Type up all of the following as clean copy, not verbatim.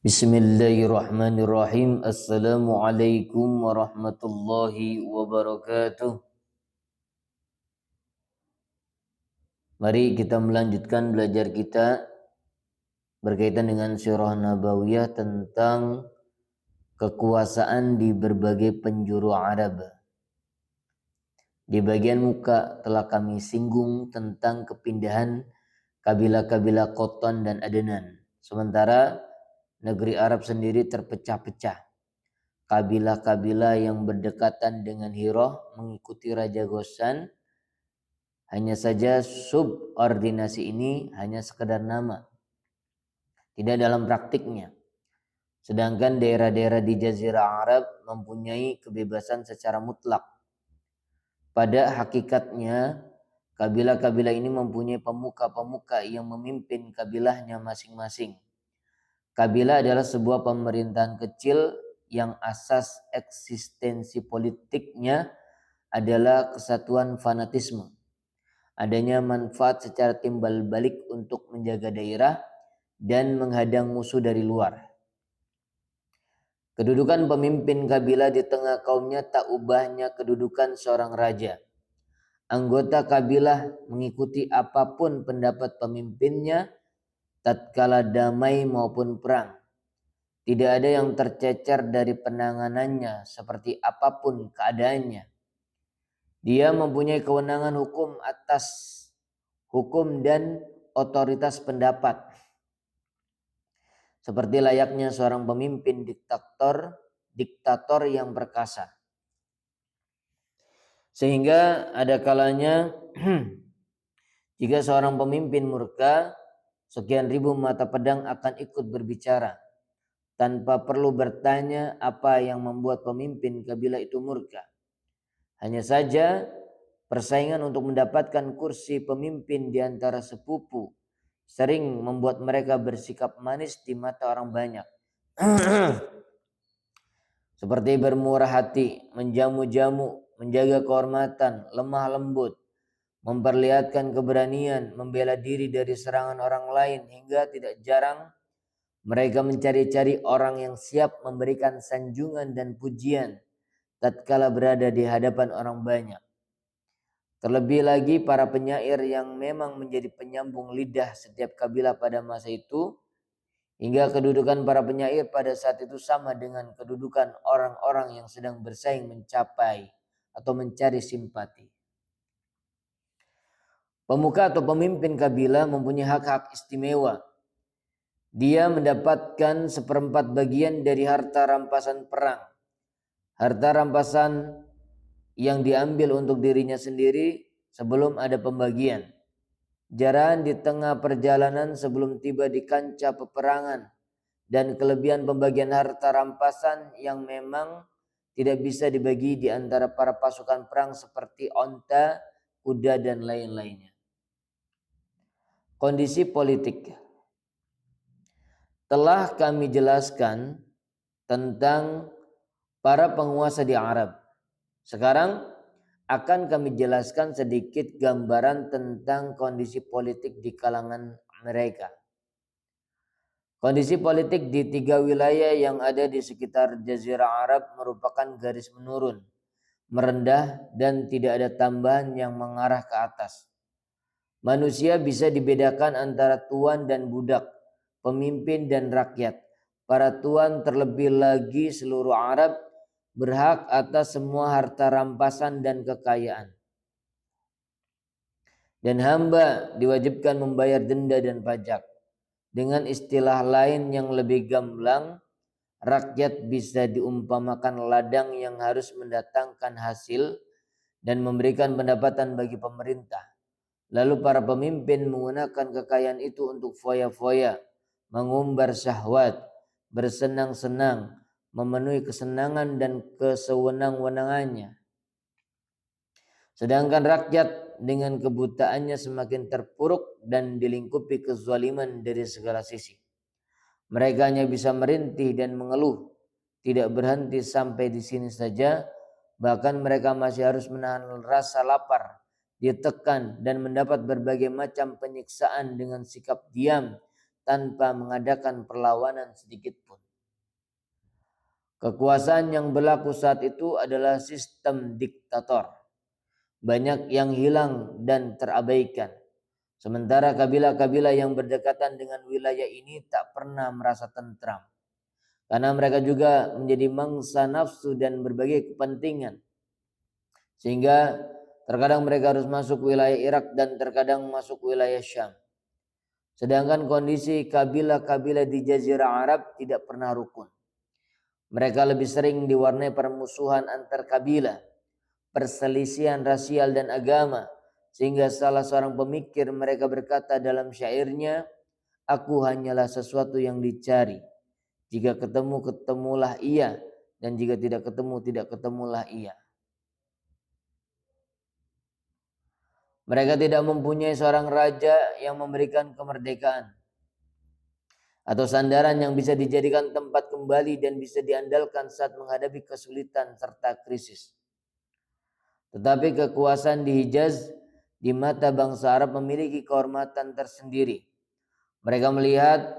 Bismillahirrahmanirrahim. Assalamualaikum warahmatullahi wabarakatuh. Mari kita melanjutkan belajar kita berkaitan dengan Sirah Nabawiyah tentang kekuasaan di berbagai penjuru Arab. Di bagian muka telah kami singgung tentang kepindahan kabilah-kabilah Qattan dan Adnan. Sementara negeri Arab sendiri terpecah-pecah. Kabilah-kabilah yang berdekatan dengan Hirah mengikuti Raja Ghassan. Hanya saja subordinasi ini hanya sekedar nama, tidak dalam praktiknya. Sedangkan daerah-daerah di Jazirah Arab mempunyai kebebasan secara mutlak. Pada hakikatnya, kabilah-kabilah ini mempunyai pemuka-pemuka yang memimpin kabilahnya masing-masing. Kabilah adalah sebuah pemerintahan kecil yang asas eksistensi politiknya adalah kesatuan fanatisme. Adanya manfaat secara timbal balik untuk menjaga daerah dan menghadang musuh dari luar. Kedudukan pemimpin kabilah di tengah kaumnya tak ubahnya kedudukan seorang raja. Anggota kabilah mengikuti apapun pendapat pemimpinnya tatkala damai maupun perang. Tidak ada yang tercecer dari penanganannya seperti apapun keadaannya. Dia mempunyai kewenangan hukum atas hukum dan otoritas pendapat. Seperti layaknya seorang pemimpin diktator yang perkasa. Sehingga ada kalanya jika seorang pemimpin murka, sekian ribu mata pedang akan ikut berbicara tanpa perlu bertanya apa yang membuat pemimpin kabilah itu murka. Hanya saja persaingan untuk mendapatkan kursi pemimpin di antara sepupu sering membuat mereka bersikap manis di mata orang banyak. Seperti bermurah hati, menjamu-jamu, menjaga kehormatan, lemah lembut, memperlihatkan keberanian, membela diri dari serangan orang lain, hingga tidak jarang mereka mencari-cari orang yang siap memberikan sanjungan dan pujian tatkala berada di hadapan orang banyak. Terlebih lagi para penyair yang memang menjadi penyambung lidah setiap kabilah pada masa itu, hingga kedudukan para penyair pada saat itu sama dengan kedudukan orang-orang yang sedang bersaing mencapai atau mencari simpati. Pemuka atau pemimpin kabilah mempunyai hak-hak istimewa. Dia mendapatkan seperempat bagian dari harta rampasan perang. Harta rampasan yang diambil untuk dirinya sendiri sebelum ada pembagian. Jarahan di tengah perjalanan sebelum tiba di kancah peperangan, dan kelebihan pembagian harta rampasan yang memang tidak bisa dibagi di antara para pasukan perang seperti onta, kuda, dan lain-lainnya. Kondisi politik. Telah kami jelaskan tentang para penguasa di Arab. Sekarang akan kami jelaskan sedikit gambaran tentang kondisi politik di kalangan mereka. Kondisi politik di 3 wilayah yang ada di sekitar Jazirah Arab merupakan garis menurun, merendah, dan tidak ada tambahan yang mengarah ke atas. Manusia bisa dibedakan antara tuan dan budak, pemimpin dan rakyat. Para tuan terlebih lagi seluruh Arab berhak atas semua harta rampasan dan kekayaan. Dan hamba diwajibkan membayar denda dan pajak. Dengan istilah lain yang lebih gamblang, rakyat bisa diumpamakan ladang yang harus mendatangkan hasil dan memberikan pendapatan bagi pemerintah. Lalu para pemimpin menggunakan kekayaan itu untuk foya-foya, mengumbar syahwat, bersenang-senang, memenuhi kesenangan dan kesewenang-wenangannya. Sedangkan rakyat dengan kebutaannya semakin terpuruk dan dilingkupi kezaliman dari segala sisi. Mereka hanya bisa merintih dan mengeluh, tidak berhenti sampai di sini saja, bahkan mereka masih harus menahan rasa lapar, ditekan dan mendapat berbagai macam penyiksaan dengan sikap diam, tanpa mengadakan perlawanan sedikit pun. Kekuasaan yang berlaku saat itu adalah sistem diktator. Banyak yang hilang dan terabaikan. Sementara kabilah-kabilah yang berdekatan dengan wilayah ini tak pernah merasa tentram. Karena mereka juga menjadi mangsa nafsu dan berbagai kepentingan. Sehingga terkadang mereka harus masuk wilayah Irak dan terkadang masuk wilayah Syam. Sedangkan kondisi kabilah-kabilah di Jazirah Arab tidak pernah rukun. Mereka lebih sering diwarnai permusuhan antar kabilah, perselisihan rasial dan agama, sehingga salah seorang pemikir mereka berkata dalam syairnya, "Aku hanyalah sesuatu yang dicari. Jika ketemu, ketemulah ia, dan jika tidak ketemu, tidak ketemulah ia." Mereka tidak mempunyai seorang raja yang memberikan kemerdekaan atau sandaran yang bisa dijadikan tempat kembali dan bisa diandalkan saat menghadapi kesulitan serta krisis. Tetapi kekuasaan di Hijaz di mata bangsa Arab memiliki kehormatan tersendiri. Mereka melihat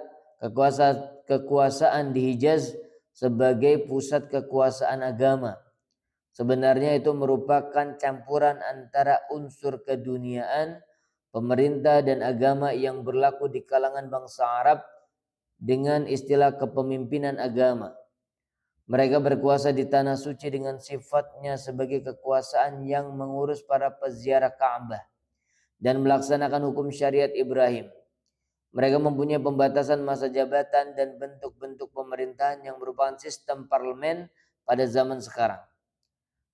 kekuasaan di Hijaz sebagai pusat kekuasaan agama. Sebenarnya itu merupakan campuran antara unsur keduniaan, pemerintah dan agama yang berlaku di kalangan bangsa Arab dengan istilah kepemimpinan agama. Mereka berkuasa di tanah suci dengan sifatnya sebagai kekuasaan yang mengurus para peziarah Ka'bah dan melaksanakan hukum syariat Ibrahim. Mereka mempunyai pembatasan masa jabatan dan bentuk-bentuk pemerintahan yang merupakan sistem parlemen pada zaman sekarang.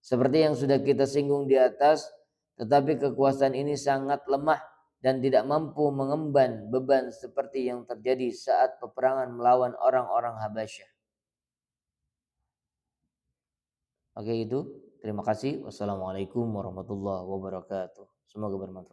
Seperti yang sudah kita singgung di atas, tetapi kekuasaan ini sangat lemah dan tidak mampu mengemban beban seperti yang terjadi saat peperangan melawan orang-orang Habasyah. Oke itu. Terima kasih. Wassalamualaikum warahmatullahi wabarakatuh. Semoga bermanfaat.